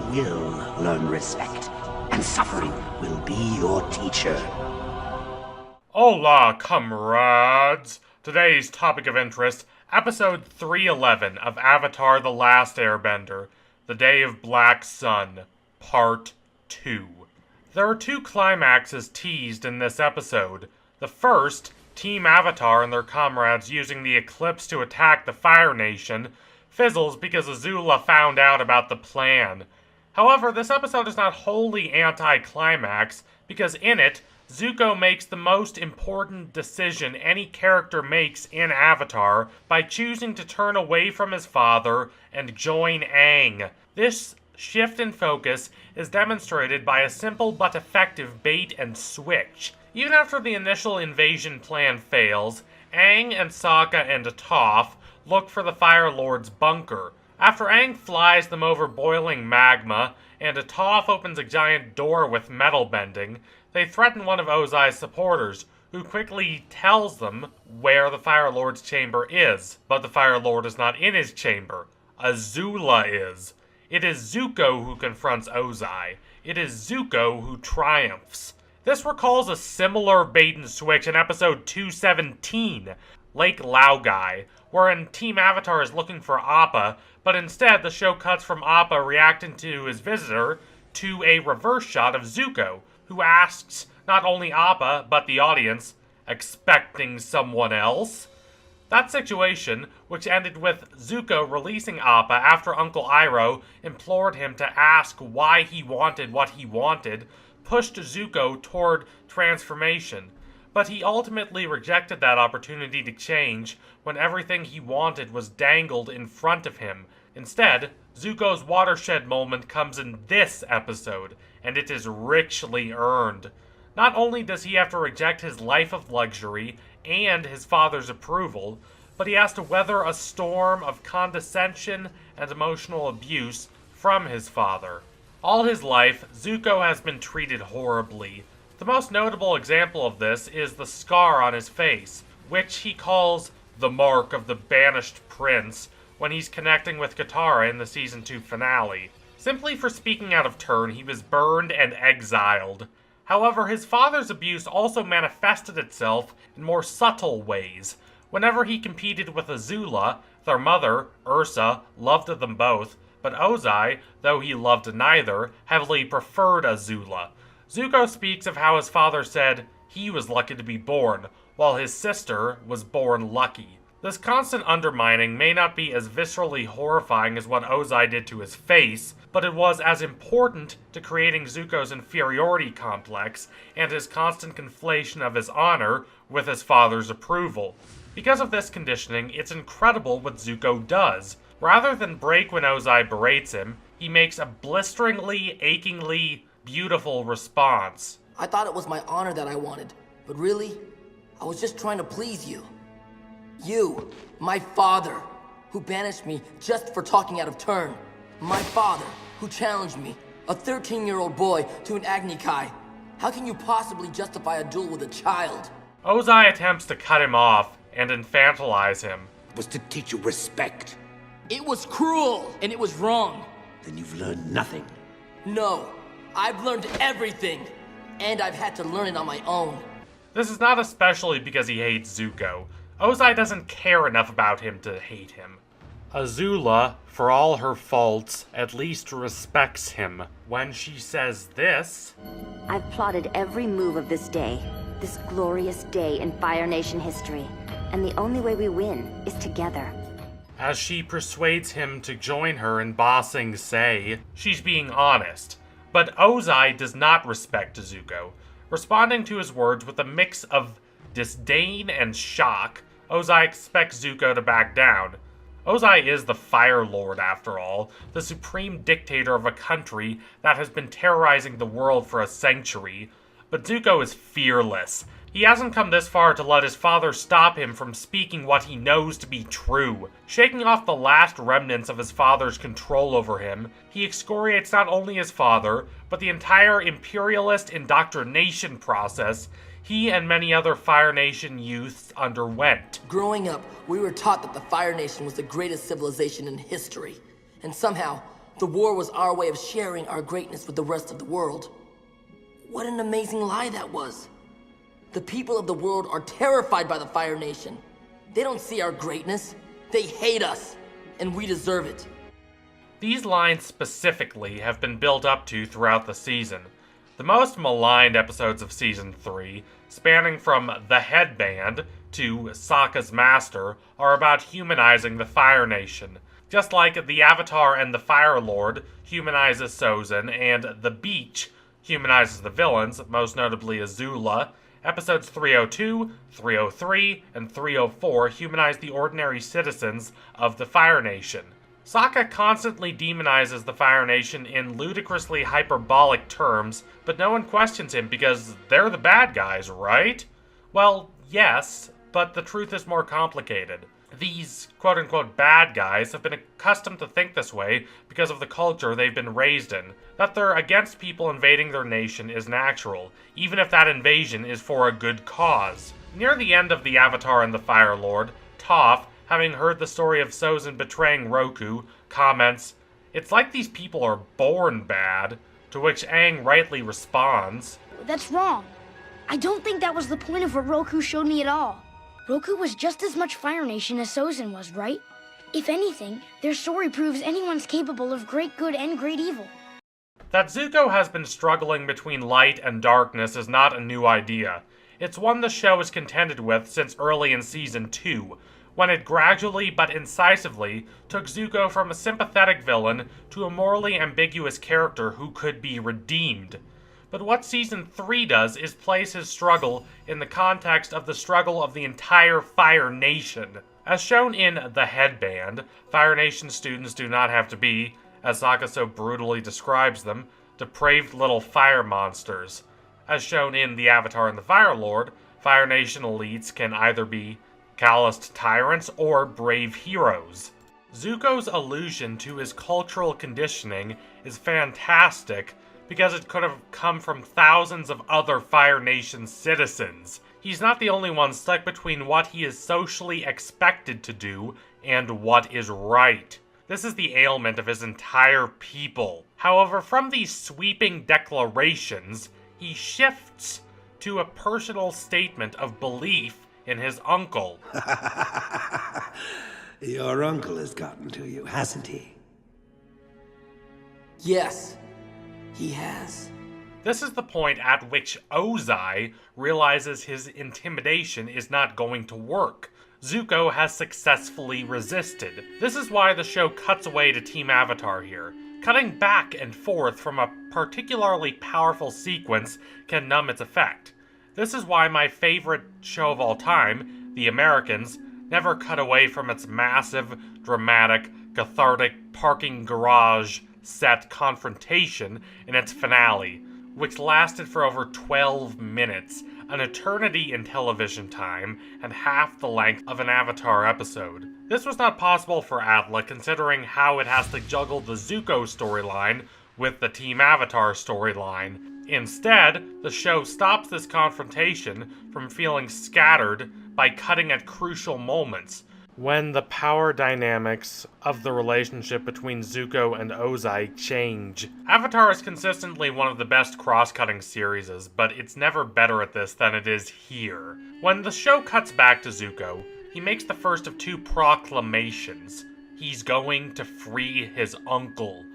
will learn respect, and suffering will be your teacher. Hola, comrades! Today's topic of interest, episode 311 of Avatar: The Last Airbender, The Day of Black Sun, Part 2. There are two climaxes teased in this episode. The first, Team Avatar and their comrades using the eclipse to attack the Fire Nation, fizzles because Azula found out about the plan. However, this episode is not wholly anti-climax, because in it, Zuko makes the most important decision any character makes in Avatar by choosing to turn away from his father and join Aang. This shift in focus is demonstrated by a simple but effective bait and switch. Even after the initial invasion plan fails, Aang and Sokka and Toph look for the Fire Lord's bunker. After Aang flies them over boiling magma, and Toph opens a giant door with metal bending, they threaten one of Ozai's supporters, who quickly tells them where the Fire Lord's chamber is. But the Fire Lord is not in his chamber. Azula is. It is Zuko who confronts Ozai. It is Zuko who triumphs. This recalls a similar bait and switch in episode 217, Lake Laogai, wherein Team Avatar is looking for Appa, but instead the show cuts from Appa reacting to his visitor to a reverse shot of Zuko, who asks not only Appa, but the audience, expecting someone else? That situation, which ended with Zuko releasing Appa after Uncle Iroh implored him to ask why he wanted what he wanted, pushed Zuko toward transformation. But he ultimately rejected that opportunity to change when everything he wanted was dangled in front of him. Instead, Zuko's watershed moment comes in this episode, and it is richly earned. Not only does he have to reject his life of luxury and his father's approval, but he has to weather a storm of condescension and emotional abuse from his father. All his life, Zuko has been treated horribly. The most notable example of this is the scar on his face, which he calls the mark of the banished prince when he's connecting with Katara in the Season 2 finale. Simply for speaking out of turn, he was burned and exiled. However, his father's abuse also manifested itself in more subtle ways. Whenever he competed with Azula, their mother, Ursa, loved them both, but Ozai, though he loved neither, heavily preferred Azula. Zuko speaks of how his father said he was lucky to be born, while his sister was born lucky. This constant undermining may not be as viscerally horrifying as what Ozai did to his face, but it was as important to creating Zuko's inferiority complex and his constant conflation of his honor with his father's approval. Because of this conditioning, it's incredible what Zuko does. Rather than break when Ozai berates him, he makes a blisteringly, achingly beautiful response. I thought it was my honor that I wanted, but really, I was just trying to please you. You, my father, who banished me just for talking out of turn. My father, who challenged me, a 13-year-old boy, to an Agni Kai. How can you possibly justify a duel with a child? Ozai attempts to cut him off and infantilize him. Was to teach you respect. It was cruel, and it was wrong. Then you've learned nothing. No, I've learned everything, and I've had to learn it on my own. This is not especially because he hates Zuko. Ozai doesn't care enough about him to hate him. Azula, for all her faults, at least respects him. When she says this, I've plotted every move of this day, this glorious day in Fire Nation history, and the only way we win is together. As she persuades him to join her in Ba Sing Se, she's being honest. But Ozai does not respect Zuko. Responding to his words with a mix of disdain and shock, Ozai expects Zuko to back down. Ozai is the Fire Lord, after all, the supreme dictator of a country that has been terrorizing the world for a century. But Zuko is fearless. He hasn't come this far to let his father stop him from speaking what he knows to be true. Shaking off the last remnants of his father's control over him, he excoriates not only his father, but the entire imperialist indoctrination process he and many other Fire Nation youths underwent. Growing up, we were taught that the Fire Nation was the greatest civilization in history. And somehow, The war was our way of sharing our greatness with the rest of the world. What an amazing lie that was. The people of the world are terrified by the Fire Nation. They don't see our greatness. They hate us, and we deserve it. These lines specifically have been built up to throughout the season. The most maligned episodes of Season 3, spanning from The Headband to Sokka's Master, are about humanizing the Fire Nation. Just like The Avatar and the Fire Lord humanizes Sozin, and The Beach humanizes the villains, most notably Azula, episodes 302, 303, and 304 humanize the ordinary citizens of the Fire Nation. Sokka constantly demonizes the Fire Nation in ludicrously hyperbolic terms, but no one questions him because they're the bad guys, right? Well, yes, but the truth is more complicated. These quote-unquote bad guys have been accustomed to think this way because of the culture they've been raised in. That they're against people invading their nation is natural, even if that invasion is for a good cause. Near the end of The Avatar and the Fire Lord, Toph, having heard the story of Sozin betraying Roku, comments, "It's like these people are born bad," to which Aang rightly responds, That's wrong. I don't think that was the point of what Roku showed me at all. Roku was just as much Fire Nation as Sozin was, right? If anything, their story proves anyone's capable of great good and great evil. That Zuko has been struggling between light and darkness is not a new idea. It's one the show has contended with since early in Season 2, when it gradually but incisively took Zuko from a sympathetic villain to a morally ambiguous character who could be redeemed. But what Season 3 does is place his struggle in the context of the struggle of the entire Fire Nation. As shown in The Headband, Fire Nation students do not have to be, as Sokka so brutally describes them, depraved little fire monsters. As shown in The Avatar and the Fire Lord, Fire Nation elites can either be calloused tyrants or brave heroes. Zuko's allusion to his cultural conditioning is fantastic because it could have come from thousands of other Fire Nation citizens. He's not the only one stuck between what he is socially expected to do and what is right. This is the ailment of his entire people. However, from these sweeping declarations, he shifts to a personal statement of belief in his uncle. Your uncle has gotten to you, hasn't he? Yes, he has. This is the point at which Ozai realizes his intimidation is not going to work. Zuko has successfully resisted. This is why the show cuts away to Team Avatar here. Cutting back and forth from a particularly powerful sequence can numb its effect. This is why my favorite show of all time, The Americans, never cut away from its massive, dramatic, cathartic parking garage set confrontation in its finale, which lasted for over 12 minutes, an eternity in television time, and half the length of an Avatar episode. This was not possible for Atla considering how it has to juggle the Zuko storyline with the Team Avatar storyline. Instead, the show stops this confrontation from feeling scattered by cutting at crucial moments, when the power dynamics of the relationship between Zuko and Ozai change. Avatar is consistently one of the best cross-cutting series, but it's never better at this than it is here. When the show cuts back to Zuko, he makes the first of two proclamations. He's going to free his uncle.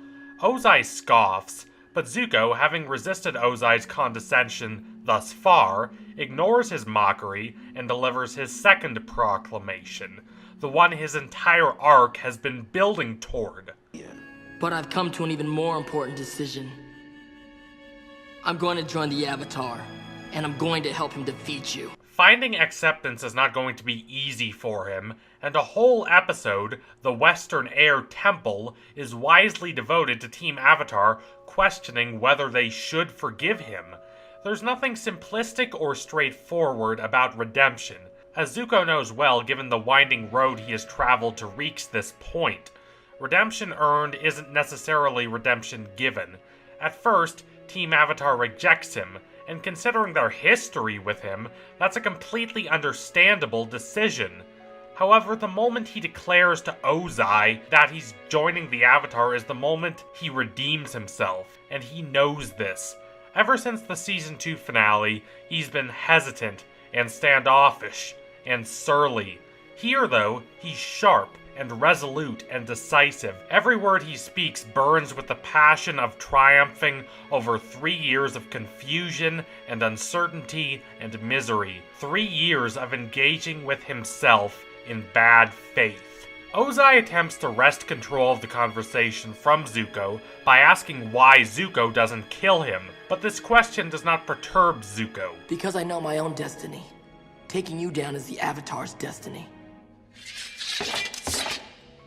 Ozai scoffs, but Zuko, having resisted Ozai's condescension thus far, ignores his mockery and delivers his second proclamation, the one his entire arc has been building toward. But I've come to an even more important decision. I'm going to join the Avatar, and I'm going to help him defeat you. Finding acceptance is not going to be easy for him, and a whole episode, the Western Air Temple, is wisely devoted to Team Avatar questioning whether they should forgive him. There's nothing simplistic or straightforward about redemption, as Zuko knows well given the winding road he has traveled to reach this point. Redemption earned isn't necessarily redemption given. At first, Team Avatar rejects him, and considering their history with him, that's a completely understandable decision. However, the moment he declares to Ozai that he's joining the Avatar is the moment he redeems himself, and he knows this. Ever since the Season 2 finale, he's been hesitant and standoffish and surly. Here, though, he's sharp and resolute and decisive. Every word he speaks burns with the passion of triumphing over 3 years of confusion and uncertainty and misery. 3 years of engaging with himself in bad faith. Ozai attempts to wrest control of the conversation from Zuko by asking why Zuko doesn't kill him, but this question does not perturb Zuko. Because I know my own destiny. Taking you down is the Avatar's destiny.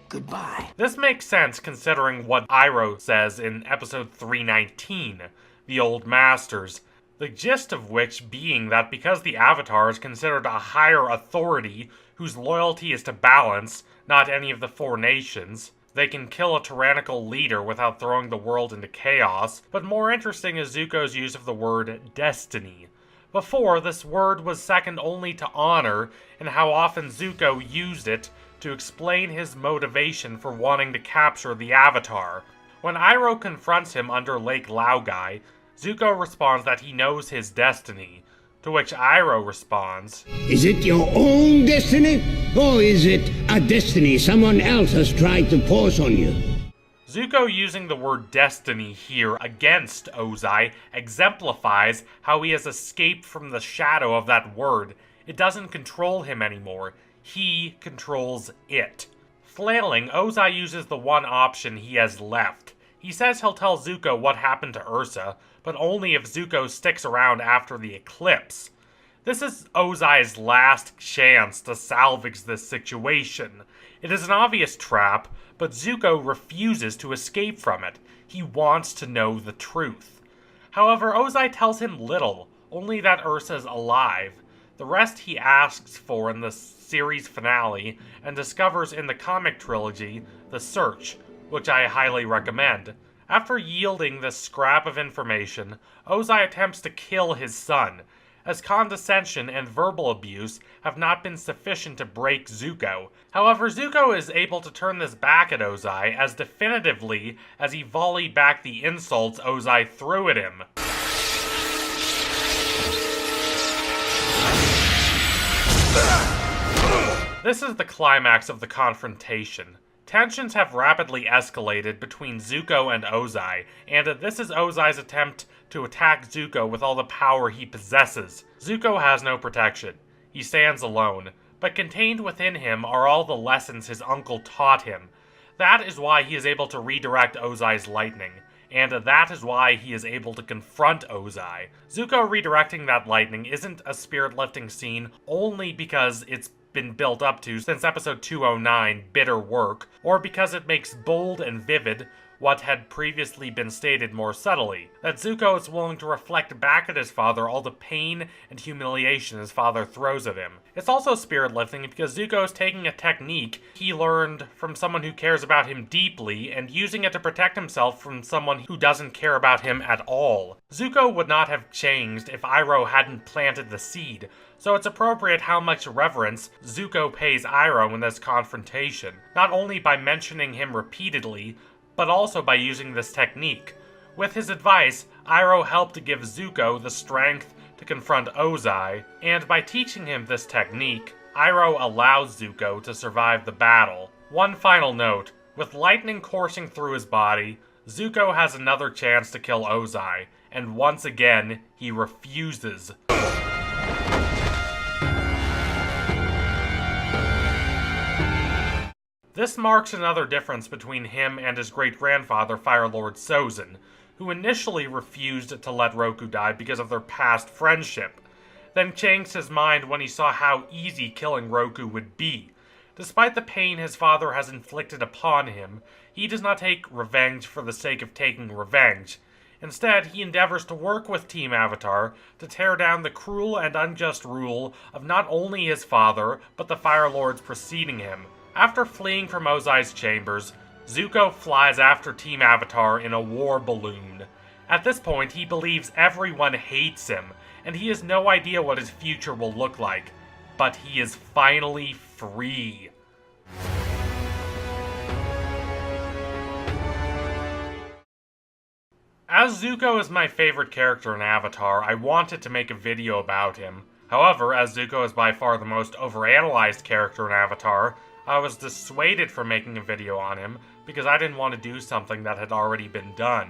Goodbye. This makes sense considering what Iroh says in episode 319, The Old Masters, the gist of which being that because the Avatar is considered a higher authority whose loyalty is to balance, not any of the 4 nations, they can kill a tyrannical leader without throwing the world into chaos. But more interesting is Zuko's use of the word destiny. Before, this word was second only to honor, and how often Zuko used it to explain his motivation for wanting to capture the Avatar. When Iroh confronts him under Lake Laogai, Zuko responds that he knows his destiny, to which Iroh responds, "Is it your own destiny, or is it a destiny someone else has tried to force on you?" Zuko using the word destiny here against Ozai exemplifies how he has escaped from the shadow of that word. It doesn't control him anymore. He controls it. Flailing, Ozai uses the one option he has left. He says he'll tell Zuko what happened to Ursa, but only if Zuko sticks around after the eclipse. This is Ozai's last chance to salvage this situation. It is an obvious trap, but Zuko refuses to escape from it. He wants to know the truth. However, Ozai tells him little, only that Ursa's alive. The rest he asks for in the series finale and discovers in the comic trilogy, The Search, which I highly recommend. After yielding this scrap of information, Ozai attempts to kill his son, as condescension and verbal abuse have not been sufficient to break Zuko. However, Zuko is able to turn this back at Ozai as definitively as he volleyed back the insults Ozai threw at him. This is the climax of the confrontation. Tensions have rapidly escalated between Zuko and Ozai, and this is Ozai's attempt to attack Zuko with all the power he possesses. Zuko has no protection. He stands alone, but contained within him are all the lessons his uncle taught him. That is why he is able to redirect Ozai's lightning, and that is why he is able to confront Ozai. Zuko redirecting that lightning isn't a spirit-lifting scene only because it's been built up to since episode 209, Bitter Work, or because it makes bold and vivid what had previously been stated more subtly, that Zuko is willing to reflect back at his father all the pain and humiliation his father throws at him. It's also spirit-lifting because Zuko is taking a technique he learned from someone who cares about him deeply and using it to protect himself from someone who doesn't care about him at all. Zuko would not have changed if Iroh hadn't planted the seed, so it's appropriate how much reverence Zuko pays Iroh in this confrontation, not only by mentioning him repeatedly, but also by using this technique. With his advice, Iroh helped to give Zuko the strength to confront Ozai, and by teaching him this technique, Iroh allows Zuko to survive the battle. One final note, with lightning coursing through his body, Zuko has another chance to kill Ozai, and once again, he refuses. This marks another difference between him and his great-grandfather, Fire Lord Sozin, who initially refused to let Roku die because of their past friendship, then changed his mind when he saw how easy killing Roku would be. Despite the pain his father has inflicted upon him, he does not take revenge for the sake of taking revenge. Instead, he endeavors to work with Team Avatar to tear down the cruel and unjust rule of not only his father, but the Fire Lords preceding him. After fleeing from Ozai's chambers, Zuko flies after Team Avatar in a war balloon. At this point, he believes everyone hates him, and he has no idea what his future will look like. but he is finally free. As Zuko is my favorite character in Avatar, I wanted to make a video about him. However, as Zuko is by far the most overanalyzed character in Avatar, I was dissuaded from making a video on him because I didn't want to do something that had already been done.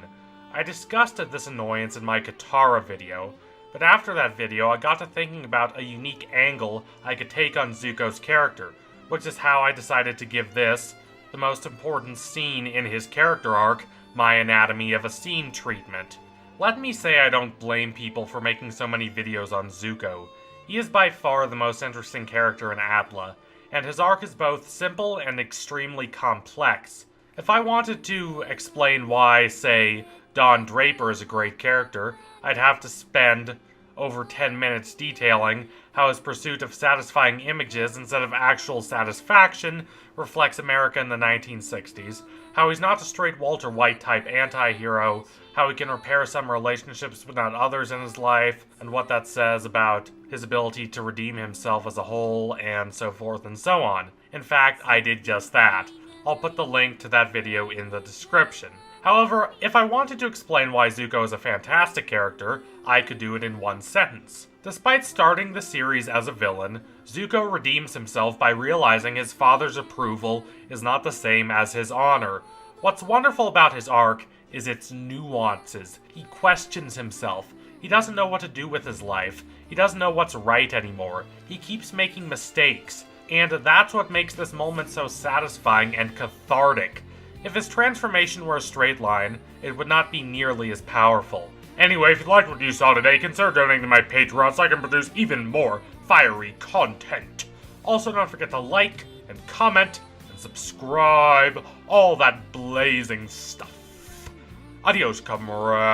I discussed this annoyance in my Katara video, but after that video I got to thinking about a unique angle I could take on Zuko's character, which is how I decided to give this, the most important scene in his character arc, my anatomy of a scene treatment. Let me say I don't blame people for making so many videos on Zuko. He is by far the most interesting character in Atla, and his arc is both simple and extremely complex. If I wanted to explain why, say, Don Draper is a great character, I'd have to spend over 10 minutes detailing how his pursuit of satisfying images instead of actual satisfaction reflects America in the 1960s, how he's not a straight Walter White type anti-hero, how he can repair some relationships but not others in his life, and what that says about his ability to redeem himself as a whole, and so forth and so on. In fact, I did just that. I'll put the link to that video in the description. However, if I wanted to explain why Zuko is a fantastic character, I could do it in one sentence. Despite starting the series as a villain, Zuko redeems himself by realizing his father's approval is not the same as his honor. What's wonderful about his arc is its nuances. He questions himself. He doesn't know what to do with his life. He doesn't know what's right anymore. He keeps making mistakes. And that's what makes this moment so satisfying and cathartic. If his transformation were a straight line, it would not be nearly as powerful. Anyway, if you liked what you saw today, consider donating to my Patreon so I can produce even more fiery content. Also, don't forget to like and comment and subscribe, all that blazing stuff. Adios, comrade.